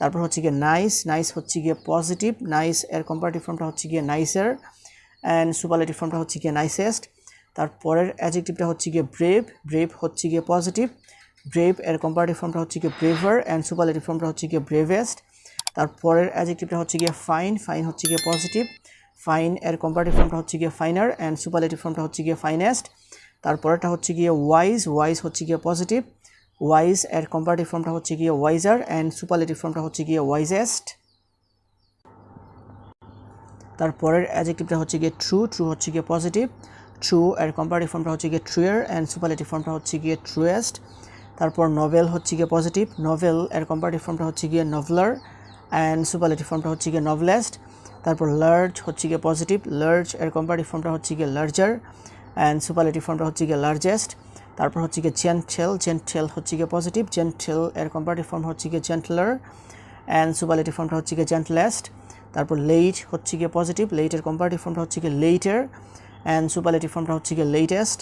তারপর হচ্ছে গিয়ে নাইস, নাইস হচ্ছে গিয়ে পজিটিভ, নাইস এর কম্পারেটিভ ফর্মটা হচ্ছে গিয়ে নাইসার অ্যান্ড সুপারলেটিভ ফর্মটা হচ্ছে গিয়ে নাইসেস্ট। তারপরের অ্যাডজেক্টিভটা হচ্ছে গিয়ে ব্রেভ, ব্রেভ হচ্ছে গিয়ে পজিটিভ, ব্রেভ এর কম্পারেটিভ ফর্মটা হচ্ছে গিয়ে ব্রেভার অ্যান্ড সুপারলেটিভ ফর্মটা হচ্ছে গিয়ে ব্রেভেস্ট। তারপরের অ্যাডজেক্টিভটা হচ্ছে গিয়ে ফাইন, ফাইন হচ্ছে গিয়ে পজিটিভ, ফাইন এর কম্পারেটিভ ফর্মটা হচ্ছে গিয়ে ফাইনার অ্যান্ড সুপারলেটিভ ফর্মটা হচ্ছে গিয়ে ফাইনেস্ট। তারপরেরটা হচ্ছে গিয়ে ওয়াইজ, ওয়াইজ হচ্ছে গিয়ে পজিটিভ, ওয়াইজ এর কম্পারেটিভ ফর্মটা হচ্ছে গিয়ে ওয়াইজার অ্যান্ড সুপারলেটিভ ফর্মটা হচ্ছে গিয়ে ওয়াইজেস্ট। তারপরের অ্যাডজেক্টিভটা হচ্ছে গিয়ে ট্রু, ট্রু হচ্ছে গিয়ে পজিটিভ, ট্রু এর কম্পারেটিভ ফর্মটা হচ্ছে গিয়ে ট্রুয়ার অ্যান্ড সুপারলেটিভ ফর্মটা হচ্ছে গিয়ে ট্রুয়েস্ট। তারপর নভেল হচ্ছে গিয়ে পজিটিভ, নভেল এর কম্পারেটিভ ফর্মটা হচ্ছে গিয়ে নভলার অ্যান্ড সুপারলেটিভ ফর্মটা হচ্ছে গিয়ে নভলেস্ট। তারপর লার্জ হচ্ছে গিয়ে পজিটিভ, লার্জ এর কম্পারেটিভ ফর্মটা হচ্ছে গিয়ে লার্জার অ্যান্ড সুপারলেটিভ ফর্মটা হচ্ছে গিয়ে লার্জেস্ট। তারপর হচ্ছে গিয়ে জেন্টেল, জেন্টেল হচ্ছে গিয়ে পজিটিভ, জেন্টেল এর কম্পারেটিভ ফর্ম হচ্ছে গিয়ে জেন্টলার অ্যান্ড সুপারলেটিভ ফর্মটা হচ্ছে গিয়ে জেন্টলেস্ট। তারপর লেট হচ্ছে গিয়ে পজিটিভ, লেটের কম্পারেটিভ ফর্মটা হচ্ছে গিয়ে লেটার অ্যান্ড সুপারলেটিভ ফর্মটা হচ্ছে গিয়ে লেটেস্ট।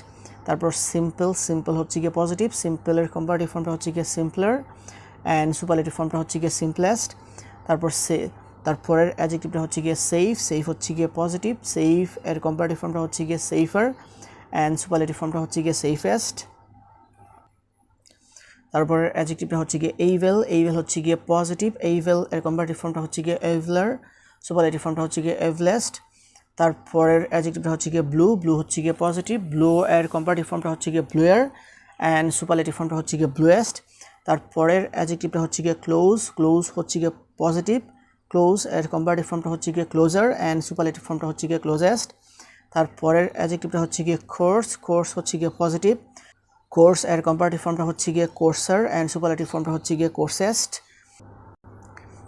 তারপর সিম্পল, সিম্পল হচ্ছে গিয়ে পজিটিভ, সিম্পলের কম্পারেটিভ ফর্মটা হচ্ছে গিয়ে সিম্পলার অ্যান্ড সুপারলেটিভ ফর্মটা হচ্ছে গিয়ে সিম্পলেস্ট। তারপরের অ্যাডজেক্টিভটা হচ্ছে গিয়ে সেফ, সেফ হচ্ছে গিয়ে পজিটিভ, সেফ এর কম্পারেটিভ ফর্মটা হচ্ছে গিয়ে সেফার অ্যান্ড সুপারলেটিভ ফর্মটা হচ্ছে গিয়ে সেফেস্ট। তারপর অ্যাডজেক্টিভটা হচ্ছে গিয়ে এইভেল, এইভেল হচ্ছে গিয়ে পজিটিভ, এইভেল এর কম্পারেটিভ ফর্মটা হচ্ছে গিয়ে এভলার, সুপারলেটিভ ফর্মটা হচ্ছে গিয়ে এভলেস্ট। তারপরের অ্যাডজেক্টিভটা হচ্ছে গিয়ে ব্লু, ব্লু হচ্ছে গিয়ে পজিটিভ, ব্লু এর কম্পারেটিভ ফর্মটা হচ্ছে গিয়ে ব্লুয়ার অ্যান্ড সুপারলেটিভ ফর্মটা হচ্ছে গিয়ে ব্লুয়েস্ট। তারপরের অ্যাডজেক্টিভটা হচ্ছে গিয়ে ক্লোজ, ক্লোজ হচ্ছে গিয়ে পজিটিভ, ক্লোজ এর কম্পারেটিভ ফর্মটা হচ্ছে গিয়ে ক্লোজার অ্যান্ড সুপারলেটিভ ফর্মটা হচ্ছে গিয়ে ক্লোজেস্ট। তারপরের অ্যাডজেক্টিভটা হচ্ছে গিয়ে কোর্স, কোর্স হচ্ছে গিয়ে পজিটিভ, কোর্স এর কম্পারেটিভ ফর্মটা হচ্ছে গিয়ে কোর্সার অ্যান্ড সুপারলেটিভ ফর্মটা হচ্ছে গিয়ে কোর্সেস্ট।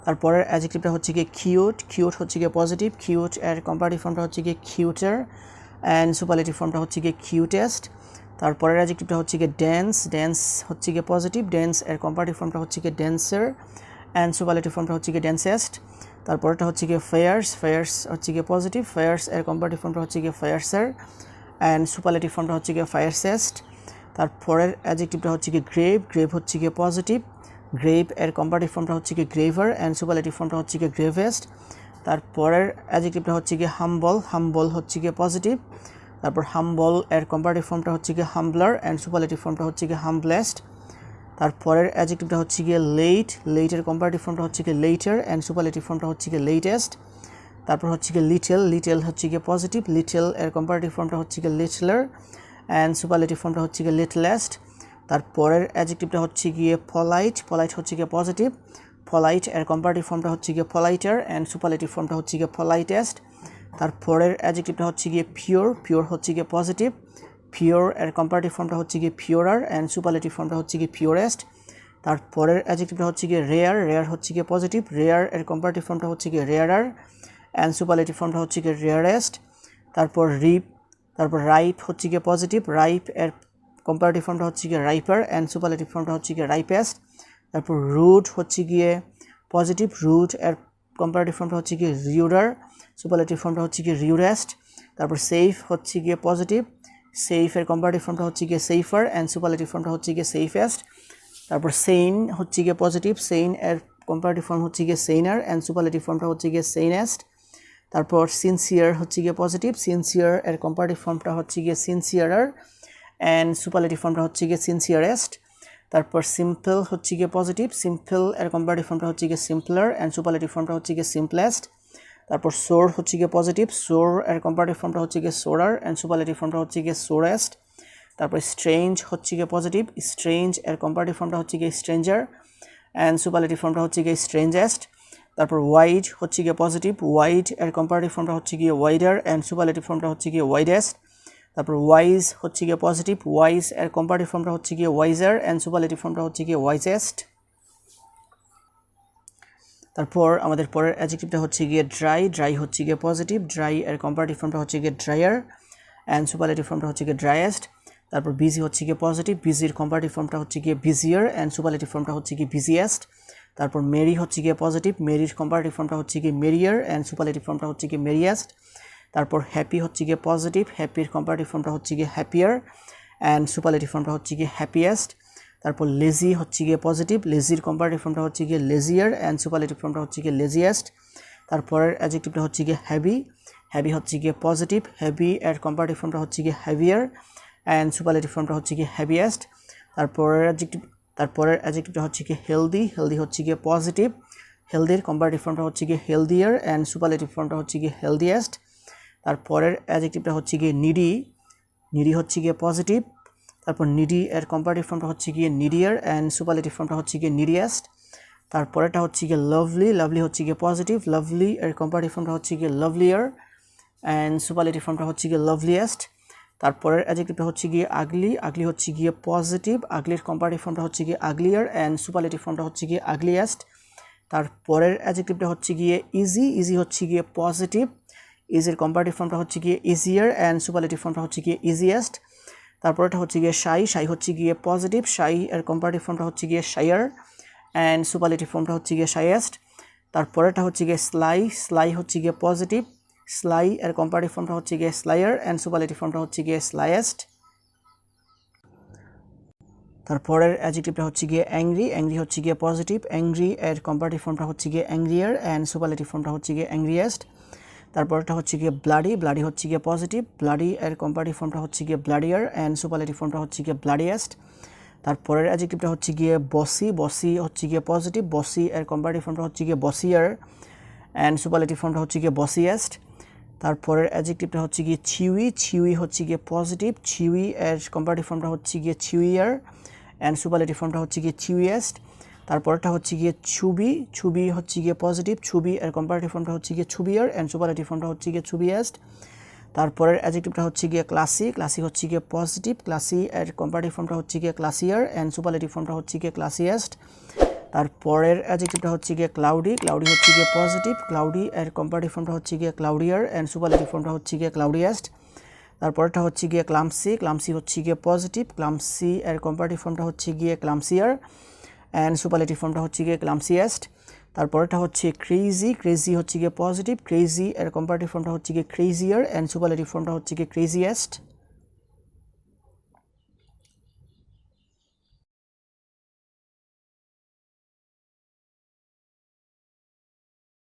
তারপরের অ্যাডজেক্টিভটা হচ্ছে গিয়ে কিউট, কিউট হচ্ছে গিয়ে পজিটিভ, কিউট এর কম্পারেটিভ ফর্মটা হচ্ছে গিয়ে কিউটার অ্যান্ড সুপারলেটিভ ফর্মটা হচ্ছে গিয়ে কিউটেস্ট। তারপরের অ্যাডজেক্টিভটা হচ্ছে গিয়ে ড্যান্স, ড্যান্স হচ্ছে গিয়ে পজিটিভ, ড্যান্স এর কম্পারেটিভ ফর্মটা হচ্ছে গিয়ে ড্যান্সার অ্যান্ড সুপারলেটিভ ফর্মটা হচ্ছে গিয়ে ড্যান্সেস্ট। তারপরটা হচ্ছে গিয়ে ফেয়ার্স, ফেয়ার্স হচ্ছে গিয়ে পজিটিভ, ফেয়ার্স এর কম্পারেটিভ ফর্মটা হচ্ছে গিয়ে ফেয়ার্সার অ্যান্ড সুপারলেটিভ ফর্মটা হচ্ছে গিয়ে ফায়ারসেস্ট। তারপরের অ্যাডজেক্টিভটা হচ্ছে গিয়ে গ্রেভ, গ্রেভ হচ্ছে গিয়ে পজিটিভ, গ্রেভ এর কম্পারেটিভ ফর্মটা হচ্ছে গিয়ে গ্রেভার অ্যান্ড সুপারলেটিভ ফর্মটা হচ্ছে গিয়ে গ্রেভেস্ট। তারপরের অ্যাডজেক্টিভটা হচ্ছে গিয়ে হাম্বল, হাম্বল হচ্ছে গিয়ে পজিটিভ, তারপর হাম্বল এর কম্পারেটিভ ফর্মটা হচ্ছে গিয়ে হাম্বলার অ্যান্ড সুপারলেটিভ ফর্মটা হচ্ছে গিয়ে হাম্বলেস্ট। তারপরের অ্যাডজেক্টিভটা হচ্ছে গিয়ে লেট, লেটের কম্পারেটিভ ফর্মটা হচ্ছে গিয়ে লেটার অ্যান্ড সুপারলেটিভ ফর্মটা হচ্ছে গিয়ে লেটেস্ট। তারপর হচ্ছে গিয়ে লিটেল, লিটেল হচ্ছে গিয়ে পজিটিভ, লিটেল এর কম্পারেটিভ ফর্মটা হচ্ছে গিয়ে লিটলার অ্যান্ড সুপারলেটিভ ফর্মটা হচ্ছে গিয়ে লিটলেস্ট। তারপরের অ্যাডজেক্টিভটা হচ্ছে গিয়ে পলাইট, পলাইট হচ্ছে গিয়ে পজিটিভ, পলাইট এর কম্পারেটিভ ফর্মটা হচ্ছে গিয়ে পলাইটার অ্যান্ড সুপারলেটিভ ফর্মটা হচ্ছে গিয়ে পলাইটেস্ট। তারপরের অ্যাডজেক্টিভটা হচ্ছে গিয়ে পিওর, পিওর হচ্ছে গিয়ে পজিটিভ, পিওর এর কম্পারেটিভ ফর্মটা হচ্ছে গিয়ে পিওরার অ্যান্ড সুপারলেটিভ ফর্মটা হচ্ছে গিয়ে পিওরেস্ট। তারপরের অ্যাডজেক্টিভটা হচ্ছে গিয়ে রেয়ার, রেয়ার হচ্ছে গিয়ে পজিটিভ, রেয়ার এর কম্পারেটিভ ফর্মটা হচ্ছে গিয়ে রেয়ারার অ্যান্ড সুপারলেটিভ ফর্মটা হচ্ছে গিয়ে রেয়ারেস্ট। তারপর রাইপ হচ্ছে গিয়ে পজিটিভ, রাইপ এর কম্পারেটিভ ফর্মটা হচ্ছে গিয়ে রাইপার অ্যান্ড সুপারলেটিভ ফর্মটা হচ্ছে গিয়ে রাইপেস্ট। তারপর রুড হচ্ছে গিয়ে পজিটিভ, রুড এর কম্পারেটিভ ফর্মটা হচ্ছে গিয়ে রিউডার, সুপারলেটিভ ফর্মটা হচ্ছে গিয়ে রিউরেস্ট। তারপর সেফ হচ্ছে গিয়ে পজিটিভ, সেফ এর কম্পারেটিভ ফর্মটা হচ্ছে গিয়ে সেফার অ্যান্ড সুপারলেটিভ ফর্মটা হচ্ছে গিয়ে সেফেস্ট। তারপর সেইন হচ্ছে গিয়ে পজিটিভ, সেইন এর কম্পারেটিভ ফর্ম হচ্ছে গিয়ে সেইনার অ্যান্ড সুপারলেটিভ ফর্মটা হচ্ছে গিয়ে সেইনেস্ট। তারপর সিনসিয়ার হচ্ছে গিয়ে পজিটিভ, সিনসিয়ার এর কম্পারেটিভ ফর্মটা হচ্ছে গিয়ে সিনসিয়ারার অ্যান্ড সুপারলেটিভ ফর্মটা হচ্ছে গিয়ে সিনসিয়ারেস্ট। তারপর সিম্পল হচ্ছে গিয়ে পজিটিভ, সিম্পল এর কম্পারেটিভ ফর্মটা হচ্ছে গিয়ে সিম্পলার অ্যান্ড সুপারলেটিভ ফর্মটা হচ্ছে গিয়ে সিম্পলেস্ট। তারপর সোর হচ্ছে গিয়ে পজিটিভ, সোর এর কম্পারেটিভ ফর্মটা হচ্ছে গিয়ে সোরার অ্যান্ড সুপারলেটিভ ফর্মটা হচ্ছে গিয়ে সোরেস্ট। তারপর স্ট্রেঞ্জ হচ্ছে গিয়ে পজিটিভ, স্ট্রেঞ্জ এর কম্পারেটিভ ফর্মটা হচ্ছে গিয়ে স্ট্রেঞ্জার অ্যান্ড সুপারলেটিভ ফর্মটা হচ্ছে গিয়ে স্ট্রেঞ্জেস্ট। তারপর ওয়াইড হচ্ছে গিয়ে পজিটিভ, ওয়াইড এর কম্পারেটিভ ফর্মটা হচ্ছে গিয়ে ওয়াইডার অ্যান্ড সুপারলেটিভ ফর্মটা হচ্ছে গিয়ে ওয়াইডেস্ট। তারপর ওয়াইজ হচ্ছে গিয়ে পজিটিভ, ওয়াইজ এর কম্পারেটিভ ফর্মটা হচ্ছে গিয়ে ওয়াইজার অ্যান্ড সুপারলেটিভ ফর্মটা হচ্ছে গিয়ে ওয়াইজেস্ট। তারপর আমাদের পরের অ্যাডজেক্টিভটা হচ্ছে গিয়ে ড্রাই, ড্রাই হচ্ছে গিয়ে পজিটিভ, ড্রাই এর কম্পারেটিভ ফর্মটা হচ্ছে গিয়ে ড্রায়ার অ্যান্ড সুপারলেটিভ ফর্মটা হচ্ছে গিয়ে ড্রাইয়েস্ট। তারপর বিজি হচ্ছে গিয়ে পজিটিভ, বিজির কম্পারেটিভ ফর্মটা হচ্ছে গিয়ে বিজিয়ার অ্যান্ড সুপারলেটিভ ফর্মটা হচ্ছে গিয়ে বিজিয়েস্ট। তারপর মেরি হচ্ছে গিয়ে পজিটিভ, মেরির কম্পারেটিভ ফর্মটা হচ্ছে গিয়ে মেরিয়ার অ্যান্ড সুপারলেটিভ ফর্মটা হচ্ছে গিয়ে মেরিয়েস্ট। তারপর হ্যাপি হচ্ছে গিয়ে পজিটিভ, হ্যাপির কম্পারেটিভ ফর্মটা হচ্ছে গিয়ে হ্যাপিয়ার অ্যান্ড সুপারলেটিভ ফর্মটা হচ্ছে গিয়ে হ্যাপিয়েস্ট। তারপর লেজি হচ্ছে গিয়ে পজিটিভ, লেজির কম্পারেটিভ ফর্মটা হচ্ছে গিয়ে লেজিয়ার অ্যান্ড সুপারলেটিভ ফর্মটা হচ্ছে গিয়ে লেজিয়েস্ট। তারপরের অ্যাডজেক্টিভটা হচ্ছে গিয়ে হ্যাভি, হ্যাভি হচ্ছে গিয়ে পজিটিভ, হ্যাভি এর কম্পারেটিভ ফর্মটা হচ্ছে গিয়ে হ্যাভিয়ার অ্যান্ড সুপারলেটিভ ফর্মটা হচ্ছে গিয়ে হ্যাভিয়েস্ট। তারপরের অ্যাডজেক্টিভটা হচ্ছে গিয়ে হেলদি, হেলদি হচ্ছে গিয়ে পজিটিভ, হেলদির কম্পারেটিভ ফর্মটা হচ্ছে গিয়ে হেলদিয়ার অ্যান্ড সুপারলেটিভ ফর্মটা হচ্ছে গিয়ে হেলদিয়েস্ট। তারপরের অ্যাডজেক্টিভটা হচ্ছে গিয়ে নিডি, নিডি হচ্ছে গিয়ে পজিটিভ, তারপর নিডি এর কম্পারেটিভ ফর্মটা হচ্ছে গিয়ে নিডিয়ার অ্যান্ড সুপারলেটিভ ফর্মটা হচ্ছে গিয়ে নিডিয়েস্ট। তারপরেটা হচ্ছে গিয়ে লাভলি, লাভলি হচ্ছে গিয়ে পজিটিভ, লাভলি এর কম্পারেটিভ ফর্মটা হচ্ছে গিয়ে লাভলিয়ার অ্যান্ড সুপারলেটিভ ফর্মটা হচ্ছে গিয়ে লাভলিয়েস্ট। তারপরের অ্যাডজেক্টিভটা হচ্ছে গিয়ে আগলি, আগলি হচ্ছে গিয়ে পজিটিভ, আগলির কম্পারেটিভ ফর্মটা হচ্ছে গিয়ে আগলিয়ার অ্যান্ড সুপারলেটিভ ফর্মটা হচ্ছে গিয়ে আগলিয়েস্ট। তারপরের অ্যাডজেক্টিভটা হচ্ছে গিয়ে ইজি, ইজি হচ্ছে গিয়ে পজিটিভ, ইজির কম্পারেটিভ ফর্মটা হচ্ছে গিয়ে ইজিয়ার অ্যান্ড সুপারলেটিভ ফর্মটা হচ্ছে গিয়ে ইজিয়েস্ট। তারপরেটা হচ্ছে গিয়ে শাই, শাই হচ্ছে গিয়ে পজিটিভ, শাই এর কম্পারেটিভ ফর্মটা হচ্ছে গিয়ে শায়ার অ্যান্ড সুপারলেটিভ ফর্মটা হচ্ছে গিয়ে শাইয়েস্ট। তারপরেটা হচ্ছে গিয়ে স্লাই, স্লাই হচ্ছে গিয়ে পজিটিভ, স্লাই এর কম্পারেটিভ ফর্মটা হচ্ছে গিয়ে স্লায়ার অ্যান্ড সুপারলেটিভ ফর্মটা হচ্ছে গিয়ে স্লাইয়েস্ট। তারপরের অ্যাডজেক্টিভটা হচ্ছে গিয়ে অ্যাংরি, অ্যাংরি হচ্ছে গিয়ে পজিটিভ, অ্যাংরি এর কম্পারেটিভ ফর্মটা হচ্ছে গিয়ে অ্যাংরিয়ার অ্যান্ড সুপারলেটিভ ফর্মটা হচ্ছে গিয়ে অ্যাংরিয়েস্ট। তারপরটা হচ্ছে গিয়ে ব্লাডি, ব্লাডি হচ্ছে গিয়ে পজিটিভ, ব্লাডি এর কম্পারেটিভ ফর্মটা হচ্ছে গিয়ে ব্লাডিয়ার অ্যান্ড সুপারলেটিভ ফর্মটা হচ্ছে গিয়ে ব্লাডিয়েস্ট। তারপরের অ্যাডজেক্টিভটা হচ্ছে গিয়ে বসি, বসি হচ্ছে গিয়ে পজিটিভ, বসি এর কম্পারেটিভ ফর্মটা হচ্ছে গিয়ে বসিয়ার অ্যান্ড সুপারলেটিভ ফর্মটা হচ্ছে গিয়ে বসিয়েস্ট। তারপরের অ্যাডজেক্টিভটা হচ্ছে গিয়ে ছিউই, ছিউই হচ্ছে গিয়ে পজিটিভ, ছিউই এর কম্পারেটিভ ফর্মটা হচ্ছে গিয়ে ছিউইয়ার অ্যান্ড সুপারলেটিভ ফর্মটা হচ্ছে গিয়ে ছিউইয়েস্ট। তারপরটা হচ্ছে গিয়ে ছুবি, ছুবি হচ্ছে গিয়ে পজিটিভ, ছুবি এর কম্পারেটিভ ফর্মটা হচ্ছে গিয়ে ছুবিয়ার অ্যান্ড সুপারলেটিভ ফর্মটা হচ্ছে গিয়ে ছুবিয়েস্ট। তারপরের অ্যাডজেক্টিভটা হচ্ছে গিয়ে ক্লাসি, ক্লাসি হচ্ছে গিয়ে পজিটিভ, ক্লাসি এর কম্পারেটিভ ফর্মটা হচ্ছে গিয়ে ক্লাসিয়ার অ্যান্ড সুপারলেটিভ ফর্মটা হচ্ছে গিয়ে ক্লাসিয়েস্ট। তারপরের অ্যাডজেক্টিভটা হচ্ছে গিয়ে ক্লাউডি, ক্লাউডি হচ্ছে গিয়ে পজিটিভ, ক্লাউডি এর কম্পারেটিভ ফর্মটা হচ্ছে গিয়ে ক্লাউডিয়ার অ্যান্ড সুপারলেটিভ ফর্মটা হচ্ছে গিয়ে ক্লাউডিয়েস্ট। তারপরটা হচ্ছে গিয়ে ক্লামসি, ক্লামসি হচ্ছে গিয়ে পজিটিভ, ক্লামসি এর কম্পারেটিভ ফর্মটা হচ্ছে গিয়ে ক্লামসিয়ার অ্যান্ড সুপারলেটিভ ফর্মটা হচ্ছে গিয়ে ক্লামসিয়েস্ট। তারপরটা হচ্ছে ক্রেজি, ক্রেজি হচ্ছে গিয়ে পজিটিভ, ক্রেজি এর কম্পারেটিভ ফর্মটা হচ্ছে গিয়ে ক্রেজিয়ার অ্যান্ড সুপারলেটিভ ফর্মটা হচ্ছে গিয়ে ক্রেজিয়েস্ট।